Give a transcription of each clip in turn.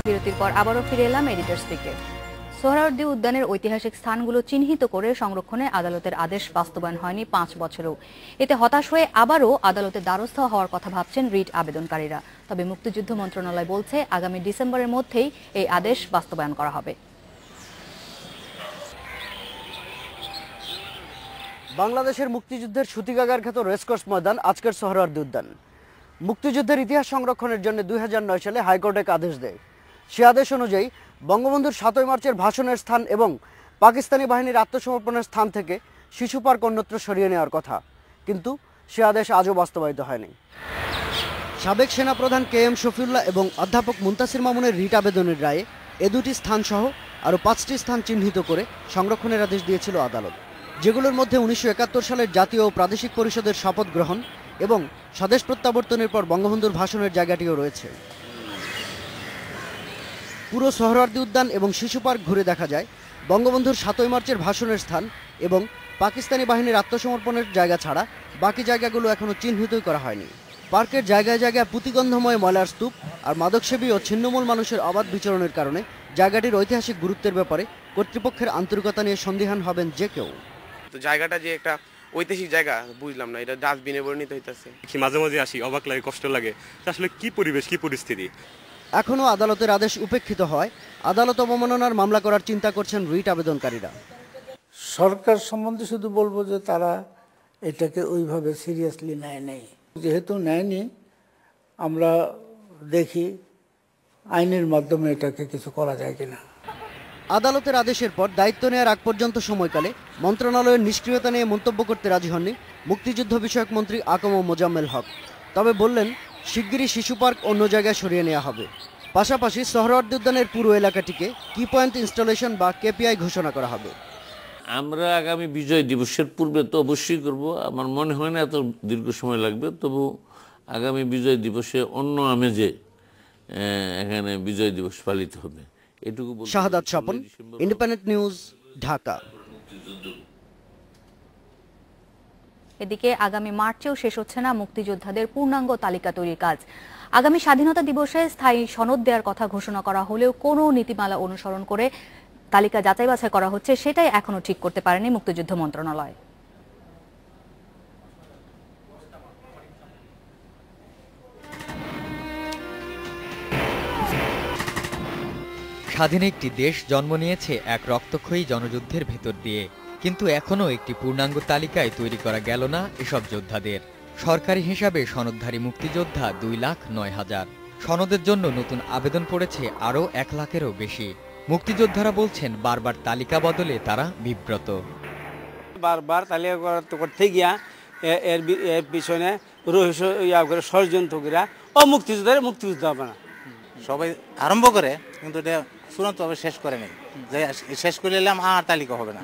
বিরতির পর আবারও ফিরে এলাম এডিটরস পিকে। সোহরাওয়ার্দী উদ্যানের ঐতিহাসিক স্থানগুলো চিহ্নিত করে সংরক্ষণে আদালতের আদেশ বাস্তবায়ন হয়নি 5 বছরেও। এতে হতাশ হয়ে আবারও আদালতে দ্বারস্থ হওয়ার কথা ভাবছেন রিট আবেদনকারীরা। তবে মুক্তিযুদ্ধ মন্ত্রণালয় বলছে আগামী ডিসেম্বরের মধ্যেই এই আদেশ বাস্তবায়ন করা হবে। বাংলাদেশের মুক্তিযুদ্ধের সূতিকাগার খ্যাত রেসকোর্স ময়দান আজকের সোহরাওয়ার্দী উদ্যান। মুক্তিযুদ্ধের ইতিহাস সংরক্ষণের জন্য 2009 সালে হাইকোর্ট এক আদেশ দেয়। সে আদেশ অনুযায়ী বঙ্গবন্ধুর 7 মার্চের ভাষণের স্থান এবং পাকিস্তানি বাহিনীর আত্মসমর্পণের স্থান থেকে শিশু পার্ক অন্যত্র সরিয়ে নেওয়ার কথা, কিন্তু সে আদেশ আজও বাস্তবায়িত হয়নি। সাবেক সেনাপ্রধান KM শফিউল্লাহ এবং অধ্যাপক মুনতাসির মামুনের রিট আবেদনের রায়ে এ দুটি স্থান সহ আরও 5টি স্থান চিহ্নিত করে সংরক্ষণের আদেশ দিয়েছিল আদালত, যেগুলোর মধ্যে 1971 সালের জাতীয় ও প্রাদেশিক পরিষদের শপথ গ্রহণ এবং স্বদেশ প্রত্যাবর্তনের পর বঙ্গবন্ধুর ভাষণের জায়গাটিও রয়েছে। পুরো সোহরাওয়ার্দী উদ্যান এবং শিশু পার্ক ঘুরে দেখা যায় বঙ্গবন্ধুর 7 মার্চের ভাষণের স্থান এবং পাকিস্তানি বাহিনীর আত্মসমর্পণের জায়গা ছাড়া বাকি জায়গাগুলো এখনও চিহ্নিতই করা হয়নি। পার্কের জায়গায় জায়গায় পুঁতিগন্ধময় ময়লার স্তূপ আর মাদকসেবী ও ছিন্নমূল মানুষের অবাধ বিচরণের কারণে জায়গাটির ঐতিহাসিক গুরুত্বের ব্যাপারে কর্তৃপক্ষের আন্তরিকতা নিয়ে সন্দিহান হবেন যে কেউ। তো জায়গাটা যে একটা ঐতিহাসিক জায়গা বুঝলাম না, এটা ডাস্টবিনে পরিণত হইতেছে। মাঝে মাঝে আসি, অবাক লাগে, কষ্ট লাগে, আসলে কি পরিবেশ কি পরিস্থিতি। এখনও আদালতের আদেশ উপেক্ষিত হয় আদালত অবমাননার মামলা করার চিন্তা করছেন রিট আবেদনকারীরা। সরকার সম্বন্ধে শুধু বলবো যে তারা এটাকে ওইভাবে সিরিয়াসলি নেয় নেই, যেহেতু নেয়নি আমরা দেখি আইনের মাধ্যমে এটাকে কিছু করা যায় কিনা। আদালতের আদেশের পর দায়িত্ব নেওয়ার আগ পর্যন্ত সময়কালে মন্ত্রণালয়ের নিষ্ক্রিয়তা নিয়ে মন্তব্য করতে রাজি হননি মুক্তিযুদ্ধ বিষয়ক মন্ত্রী আকম মোজাম্মেল হক। তবে বললেন শিগগিরই শিশু পার্ক অন্য জায়গায় সরিয়ে নেওয়া হবে। পাশাপাশি সোহরাওয়ার্দী উদ্যানের পুরো এলাকাটিকে কি পয়েন্ট ইনস্টলেশন বা KPI ঘোষণা করা হবে। আমরা আগামী বিজয় দিবসের পূর্বে তো অবশ্যই করব, আমার মনে হয় না এত দীর্ঘ সময় লাগবে, তবু আগামী বিজয় দিবসে অন্য আমেজে এখানে বিজয় দিবস পালিত হবে। এটুকু। শাহাদাত স্বপন, ইন্ডিপেন্ডেন্ট নিউজ, ঢাকা। এদিকে আগামী মার্চেও শেষ হচ্ছে না মুক্তিযোদ্ধাদের পূর্ণাঙ্গ তালিকা তৈরির কাজ। আগামী স্বাধীনতা দিবসে স্থায়ী সনদ দেওয়ার কথা ঘোষণা করা হলেও কোনো নীতিমালা অনুসরণ করে তালিকা যাচাই বাছাই করা হচ্ছে, সেটাই এখনো ঠিক করতে পারেনি মুক্তিযুদ্ধ মন্ত্রণালয়। স্বাধীন একটি দেশ জন্ম নিয়েছে এক রক্তক্ষয়ী জনযুদ্ধের ভেতর দিয়ে, কিন্তু এখনও একটি পূর্ণাঙ্গ তালিকায় তৈরি করা গেল না এসব যোদ্ধাদের। সরকারি হিসাবে সনদধারী মুক্তিযোদ্ধা 2,09,000। সনদের জন্য নতুন আবেদন পড়েছে আরও 1 লাখেরও বেশি। মুক্তিযোদ্ধারা বলছেন বারবার তালিকা বদলে তারা বিব্রত। বারবার তালিকা করতে গিয়া এর পিছনে রহস্য ষড়যন্ত্রীরা মুক্তিযোদ্ধারা মুক্তিযুদ্ধ হবে না সবাই আরম্ভ করে, কিন্তু এটা চূড়ান্তভাবে শেষ করে নেই, যে শেষ করে এলাম আর তালিকা হবে না।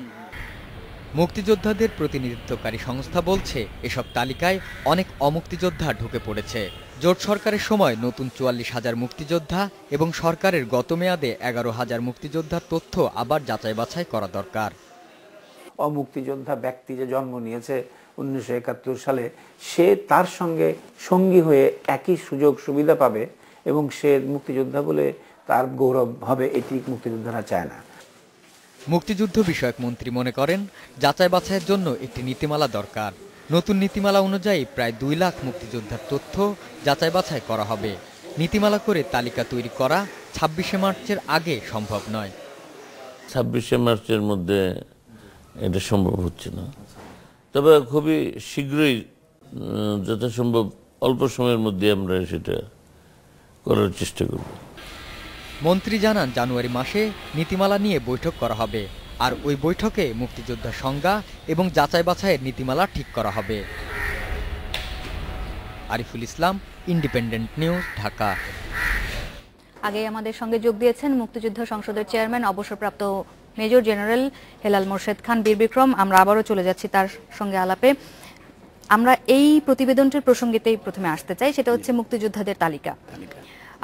মুক্তিযোদ্ধাদের প্রতিনিধিত্বকারী সংস্থা বলছে এসব তালিকায় অনেক অমুক্তিযোদ্ধা ঢুকে পড়েছে। জোট সরকারের সময় নতুন 44,000 মুক্তিযোদ্ধা এবং সরকারের গত মেয়াদে 11,000 মুক্তিযোদ্ধার তথ্য আবার যাচাই বাছাই করা দরকার। অমুক্তিযোদ্ধা ব্যক্তি যে জন্ম নিয়েছে 1971 সালে, সে তার সঙ্গে সঙ্গী হয়ে একই সুযোগ সুবিধা পাবে এবং সে মুক্তিযোদ্ধা বলে তার গৌরব হবে, এটি মুক্তিযোদ্ধারা চায় না। মুক্তিযুদ্ধ বিষয়ক মন্ত্রী মনে করেন যাচাই বাছাইয়ের জন্য একটি নীতিমালা দরকার। নতুন নীতিমালা অনুযায়ী প্রায় 2 লাখ মুক্তিযোদ্ধার তথ্য যাচাই বাছাই করা হবে। নীতিমালা করে তালিকা তৈরি করা 26শে মার্চের আগে সম্ভব নয়। 26শে মার্চের মধ্যে এটা সম্ভব হচ্ছে না, তবে খুবই শীঘ্রই যথাসম্ভব অল্প সময়ের মধ্যে আমরা সেটা করার চেষ্টা করব। মন্ত্রী জানান জানুয়ারি মাসে নীতিমালা নিয়ে বৈঠক করা হবে, আর ওই বৈঠকে মুক্তিযোদ্ধা সংজ্ঞা এবং যাচাই বাছাইয়ের নীতিমালা ঠিক করা হবে। Ariful Islam, independent news, Dhaka. আগে আমাদের সঙ্গে যোগ দিয়েছেন মুক্তিযুদ্ধ সংসদের চেয়ারম্যান অবসরপ্রাপ্ত মেজর জেনারেল হেলাল মোর্শেদ খান বীর বিক্রম। আমরা আবারও চলে যাচ্ছি তার সঙ্গে আলাপে। আমরা এই প্রতিবেদনটির প্রসঙ্গেতেই প্রথমে আসতে চাই, সেটা হচ্ছে মুক্তিযোদ্ধাদের তালিকা।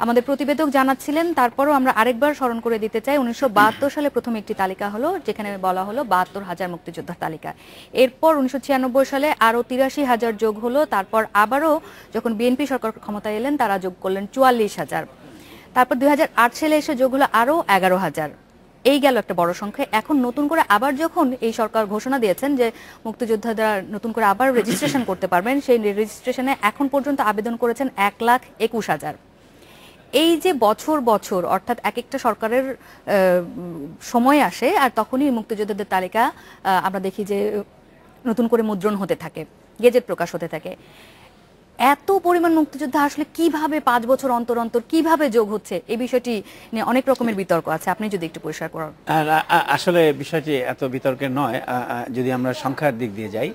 আমাদের প্রতিবেদক জানাচ্ছিলেন, তারপরও আমরা আরেকবার স্মরণ করে দিতে চাই 1972 সালে প্রথম একটি তালিকা হলো, যেখানে বলা হলো 72,000 মুক্তিযোদ্ধার তালিকা। এরপর 1996 সালে আরও 83,000 যোগ হলো। তারপর আবারও যখন বিএনপি সরকার ক্ষমতায় এলেন তারা যোগ করলেন 44,000। তারপর 2008 সালে এসে যোগ হলো আরো 11,000। এই গেল একটা বড় সংখ্যা। এখন নতুন করে আবার যখন এই সরকার ঘোষণা দিয়েছেন যে মুক্তিযোদ্ধারা নতুন করে আবার রেজিস্ট্রেশন করতে পারবেন, সেই রেজিস্ট্রেশনে এখন পর্যন্ত আবেদন করেছেন 1,21,000। এই যে বছর বছর অর্থাৎ এক একটা সরকারের সময় আসে আর তখনই মুক্তিযোদ্ধাদের তালিকা আমরা দেখি যে নতুন করে মুদ্রণ হতে থাকে, গেজেট প্রকাশ হতে থাকে। এত পরিমাণ মুক্তিযোদ্ধা আসলে কিভাবে 5 বছর অন্তর অন্তর কিভাবে যোগ হচ্ছে, এই বিষয়টি নিয়ে অনেক রকমের বিতর্ক আছে, আপনি যদি একটু পরিষ্কার করেন। আসলে বিষয়টি এত বিতর্কের নয়। যদি আমরা সংখ্যার দিক দিয়ে যাই,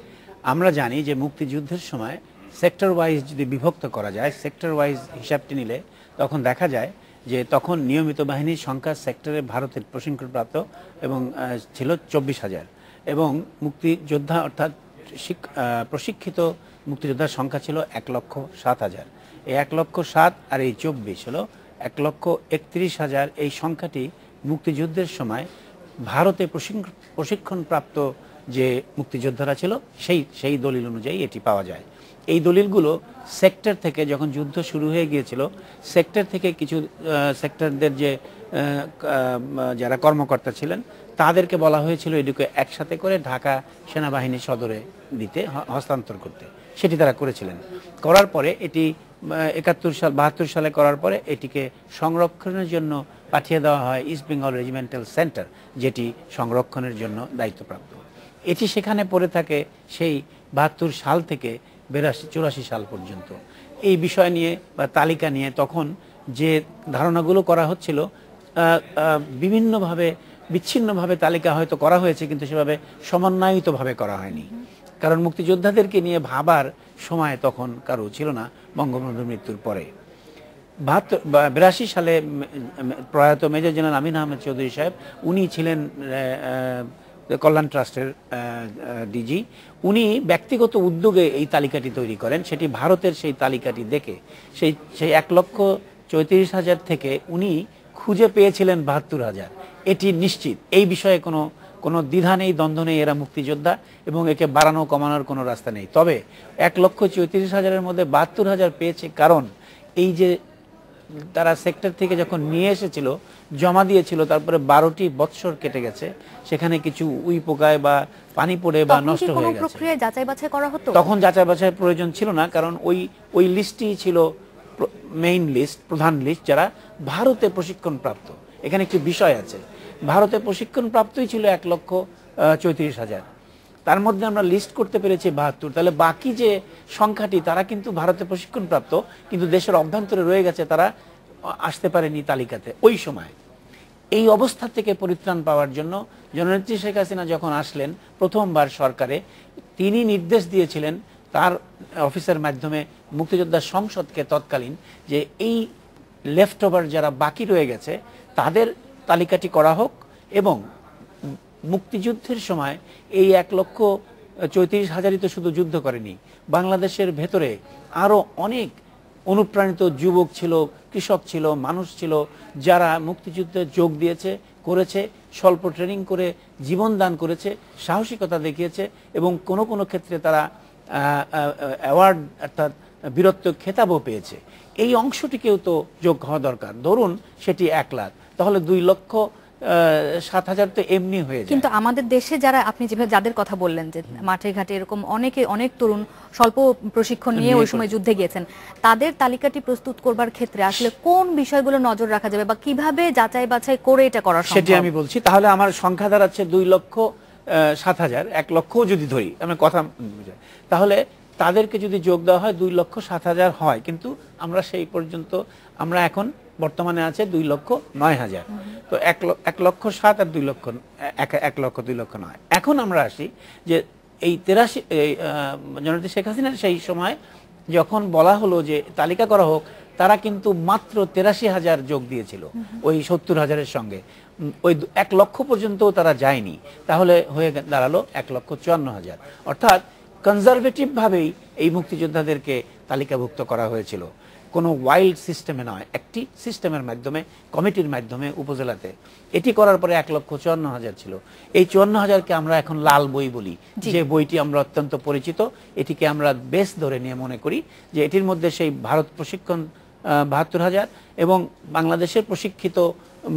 আমরা জানি যে মুক্তিযুদ্ধের সময় সেক্টর ওয়াইজ যদি বিভক্ত করা যায়, সেক্টর ওয়াইজ হিসাবটি নিলে তখন দেখা যায় যে তখন নিয়মিত বাহিনীর সংখ্যা সেক্টরে ভারতের প্রশিক্ষণপ্রাপ্ত এবং ছিল 24,000 এবং মুক্তিযোদ্ধা অর্থাৎ প্রশিক্ষিত মুক্তিযোদ্ধার সংখ্যা ছিল 1,07,000। এই 1,07,000 আর এই 24 হলো 1,31,000। এই সংখ্যাটি মুক্তিযুদ্ধের সময় ভারতে প্রশিক্ষণপ্রাপ্ত যে মুক্তিযোদ্ধারা ছিল সেই দলিল অনুযায়ী এটি পাওয়া যায়। এই দলিলগুলো সেক্টর থেকে যখন যুদ্ধ শুরু হয়ে গিয়েছিল, সেক্টর থেকে কিছু সেক্টরদের যে যারা কর্মকর্তা ছিলেন তাদেরকে বলা হয়েছিল এটিকে একসাথে করে ঢাকা সেনাবাহিনী সদরে দিতে, হস্তান্তর করতে। সেটি তারা করেছিলেন। করার পরে এটি 72 সালে করার পরে এটিকে সংরক্ষণের জন্য পাঠিয়ে দেওয়া হয় ইস্ট বেঙ্গল রেজিমেন্টাল সেন্টার, যেটি সংরক্ষণের জন্য দায়িত্বপ্রাপ্ত। এটি সেখানে পড়ে থাকে সেই 72 সাল থেকে 84 সাল পর্যন্ত। এই বিষয় নিয়ে বা তালিকা নিয়ে তখন যে ধারণাগুলো করা হচ্ছিল, বিভিন্নভাবে বিচ্ছিন্নভাবে তালিকা হয়তো করা হয়েছে, কিন্তু সেভাবে সমন্বয়িতভাবে করা হয়নি। কারণ মুক্তিযোদ্ধাদেরকে নিয়ে ভাবার সময় তখন কারো ছিল না বঙ্গবন্ধুর মৃত্যুর পরে। 82 সালে প্রয়াত মেজর জেনারেল আমিন আহমেদ চৌধুরী সাহেব, উনি ছিলেন কল্যাণ ট্রাস্টের ডিজি। উনি ব্যক্তিগত উদ্যোগে এই তালিকাটি তৈরি করেন। সেটি ভারতের সেই তালিকাটি দেখে সেই 1,34,000 থেকে উনি খুঁজে পেয়েছিলেন 72,000। এটি নিশ্চিত, এই বিষয়ে কোনো দ্বিধা নেই, দ্বন্দ্ব নেই, এরা মুক্তিযোদ্ধা এবং একে বাড়ানো কমানোর কোনো রাস্তা নেই। তবে 1,34,000-এর মধ্যে 72,000 পেয়েছে কারণ এই যে তারা সেক্টর থেকে যখন নিয়ে এসেছিল, জমা দিয়েছিল, তারপরে 12টি বৎসর কেটে গেছে, সেখানে কিছু উই পোকায় বা পানি পড়ে বা নষ্ট হয়ে গেছে। প্রক্রিয়ায় যাচাই বাছাই করা হতো? তখন যাচাই বাছাই প্রয়োজন ছিল না, কারণ ওই লিস্টই ছিল মেইন লিস্ট, প্রধান লিস্ট, যারা ভারতে প্রশিক্ষণপ্রাপ্ত। এখানে একটি বিষয় আছে, ভারতে প্রশিক্ষণপ্রাপ্তই ছিল 1,34,000। তার মধ্যে আমরা লিস্ট করতে পেরেছি 72। তাহলে বাকি যে সংখ্যাটি তারা কিন্তু ভারতে প্রশিক্ষণপ্রাপ্ত, কিন্তু দেশের অভ্যন্তরে রয়ে গেছে, তারা আসতে পারেনি তালিকাতে ওই সময়। এই অবস্থা থেকে পরিত্রাণ পাওয়ার জন্য জননেত্রী শেখ হাসিনা যখন আসলেন প্রথমবার সরকারে, তিনি নির্দেশ দিয়েছিলেন তার অফিসের মাধ্যমে মুক্তিযোদ্ধা সংসদকে তৎকালীন, যে এই লেফট ওভার যারা বাকি রয়ে গেছে তাদের তালিকাটি করা হোক এবং মুক্তিযুদ্ধের সময় এই 1,34,000-ই তো শুধু যুদ্ধ করেনি, বাংলাদেশের ভেতরে আরও অনেক অনুপ্রাণিত যুবক ছিল, কৃষক ছিল, মানুষ ছিল, যারা মুক্তিযুদ্ধে যোগ দিয়েছে, করেছে, স্বল্প ট্রেনিং করে জীবন দান করেছে, সাহসিকতা দেখিয়েছে এবং কোনো ক্ষেত্রে তারা অ্যাওয়ার্ড অর্থাৎ বীরত্ব খেতাবও পেয়েছে। এই অংশটিকেও তো যোগ হওয়া দরকার। ধরুন সেটি 1 লাখ, তাহলে 2,07,000 তো এমনি হয়ে যায়। কিন্তু আমাদের দেশে যারা আপনি যেভাবে যাদের কথা বললেন যে মাঠে ঘাটে এরকম অনেক তরুণ স্বল্প প্রশিক্ষণ নিয়ে ওই সময় যুদ্ধে গিয়েছেন, তাদের তালিকাটি প্রস্তুত করবার ক্ষেত্রে আসলে কোন বিষয়গুলো নজর রাখা যাবে বা কিভাবে যাচাই বাছাই করে এটা করা সম্ভব? সেটি আমি বলছি। তাহলে আমার সংখ্যা দাঁড়াচ্ছে 2,07,000। 1 লক্ষও যদি ধরি, আমি কথা বুঝাই, তাহলে তাদেরকে যদি যোগ দেওয়া হয় 2,07,000 হয়। কিন্তু আমরা সেই পর্যন্ত, আমরা এখন বর্তমানে আছে 2,09,000। তো 1,07,000 আর 2,09,000। এখন আমরা আসি যে এই 83 জননেত্রী শেখ হাসিনার সেই সময় যখন বলা হলো যে তালিকা করা হোক, তারা কিন্তু মাত্র 83,000 যোগ দিয়েছিল ওই 70,000-এর সঙ্গে। ওই 1 লক্ষ পর্যন্ত তারা যায়নি। তাহলে হয়ে দাঁড়ালো 1,54,000। অর্থাৎ কনজারভেটিভ ভাবেই এই মুক্তিযোদ্ধাদেরকে তালিকাভুক্ত করা হয়েছিল, কোনো ওয়াইল্ড সিস্টেমে নয়, একটি সিস্টেমের মাধ্যমে, কমিটির মাধ্যমে উপজেলাতে। এটি করার পরে 1,54,000 ছিল। এই 54,000-কে আমরা এখন লাল বই বলি, যে বইটি আমরা অত্যন্ত পরিচিত। এটিকে আমরা বেস ধরে নিয়ে মনে করি যে এটির মধ্যে সেই ভারত প্রশিক্ষণ ৭২,০০০ এবং বাংলাদেশের প্রশিক্ষিত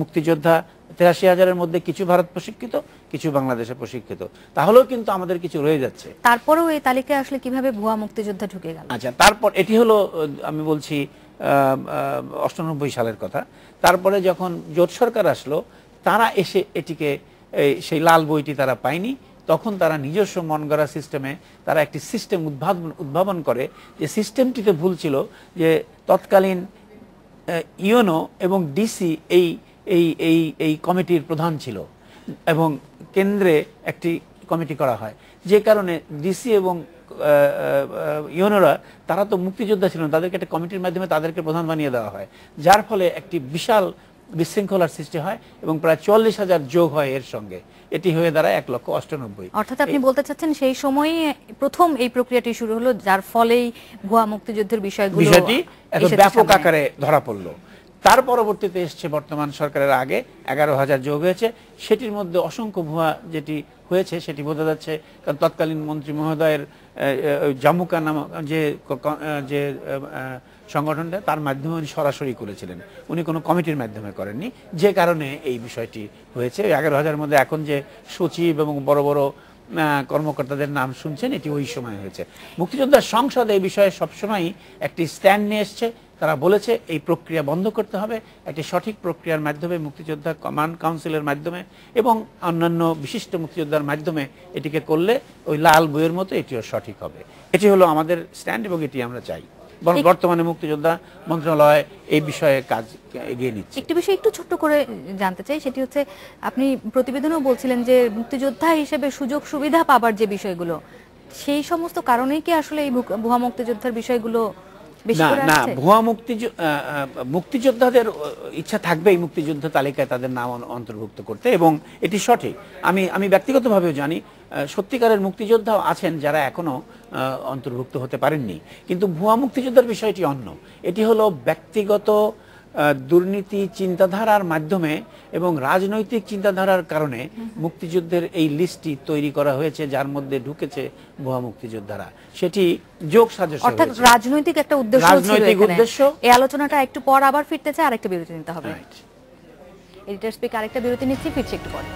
মুক্তিযোদ্ধা ৮৩,০০০-এর মধ্যে কিছু ভারত প্রশিক্ষিত, কিছু বাংলাদেশে প্রশিক্ষিত। তাহলেও কিন্তু আমাদের কিছু রয়ে যাচ্ছে। তারপরেও এই তালিকায় আসলে কিভাবে ভুয়া মুক্তিযোদ্ধা ঢুকে গেল? আচ্ছা, তারপর এটি হলো আমি বলছি ৯৮ সালের কথা। তারপরে যখন জোট সরকার আসলো, তারা এসে এটিকে সেই লাল বইটি তারা পায়নি, তখন তারা নিজস্ব মন গড়া সিস্টেমে তারা একটি সিস্টেম উদ্ভাবন করে, যে সিস্টেমটিতে ভুল ছিল যে তৎকালীন ইউনো এবং ডিসি এই এই এই এই কমিটির প্রধান ছিল এবং কেন্দ্রে একটি কমিটি করা হয়, যে কারণে ডিসি এবং ইউনোরা তারা তো মুক্তিযোদ্ধা ছিলেন, তাদেরকে একটা কমিটির মাধ্যমে তাদেরকে প্রধান বানিয়ে দেওয়া হয়, যার ফলে একটি বিশাল বিশৃঙ্খলার সৃষ্টি হয় এবং প্রায় ৪০,০০০ যোগ হয় এর সঙ্গে, এটি হয়ে দাঁড়ায় ১,৯৮,০০০। অর্থাৎ আপনি বলতে চাচ্ছেন সেই সময়ই প্রথম এই প্রক্রিয়াটি শুরু হলো, যার ফলেই ভুয়া মুক্তিযুদ্ধের বিষয়টি এত ব্যাপক আকারে ধরা পড়লো। তার পরবর্তীতে এসছে বর্তমান সরকারের আগে ১১,০০০ যোগ হয়েছে, সেটির মধ্যে অসংখ্য ভুয়া যেটি হয়েছে সেটি বোঝা যাচ্ছে, কারণ তৎকালীন মন্ত্রী মহোদয়ের জামুকা নামক যে সংগঠনটা, তার মাধ্যমে উনি সরাসরি করেছিলেন, উনি কোনো কমিটির মাধ্যমে করেননি, যে কারণে এই বিষয়টি হয়েছে। ১১,০০০-এর মধ্যে এখন যে সচিব এবং বড় বড় কর্মকর্তাদের নাম শুনছেন, এটি ওই সময় হয়েছে। মুক্তিযোদ্ধা সংসদ এই বিষয়ে সবসময় একটি স্ট্যান্ড নিয়ে এসছে, তারা বলেছে এই প্রক্রিয়া বন্ধ করতে হবে, একটি সঠিক প্রক্রিয়ার মাধ্যমে মুক্তিযোদ্ধা কমান্ড কাউন্সিলের মাধ্যমে এবং অন্যান্য বিশিষ্ট মুক্তিযোদ্ধার মাধ্যমে এটিকে করলে ওই লাল বইয়ের মতো এটিও সঠিক হবে। এটি হলো আমাদের স্ট্যান্ড এবং এটি আমরা চাই। বর্তমানে মুক্তিযোদ্ধা মন্ত্রণালয় এই বিষয়ে কাজ এগিয়ে নিচ্ছে। একটি বিষয় একটু ছোট্ট করে জানতে চাই, সেটি হচ্ছে আপনি প্রতিবেদনেও বলছিলেন যে মুক্তিযোদ্ধা হিসেবে সুযোগ সুবিধা পাবার যে বিষয়গুলো, সেই সমস্ত কারণেই কি আসলে এই ভুয়া মুক্তিযোদ্ধার বিষয়গুলো না, ভুয়া মুক্তিযোদ্ধাদের ইচ্ছা থাকবে এই মুক্তিযোদ্ধা তালিকায় তাদের নাম অন্তর্ভুক্ত করতে, এবং এটি সঠিক। আমি ব্যক্তিগতভাবেও জানি সত্যিকারের মুক্তিযোদ্ধাও আছেন যারা এখনো অন্তর্ভুক্ত হতে পারেননি, কিন্তু ভুয়া মুক্তিযোদ্ধার বিষয়টি অন্য। এটি হলো ব্যক্তিগত দুর্নীতি চিন্তাধারার মাধ্যমে এবং রাজনৈতিক চিন্তাধারার কারণে মুক্তিযুদ্ধের এই লিস্টটি তৈরি করা হয়েছে, যার মধ্যে ঢুকেছে ভুয়া মুক্তিযোদ্ধারা। সেটি যোগ সাজশ, অর্থাৎ রাজনৈতিক একটা উদ্দেশ্য ছিল। রাজনৈতিক উদ্দেশ্য। এই আলোচনাটা একটু পর আবার ফিরতে চাই, আরেকটা বিরতি নিতে হবে। এডিটর স্পিক আরেকটা বিরতি নিচ্ছি, ফিরছি একটু পরে।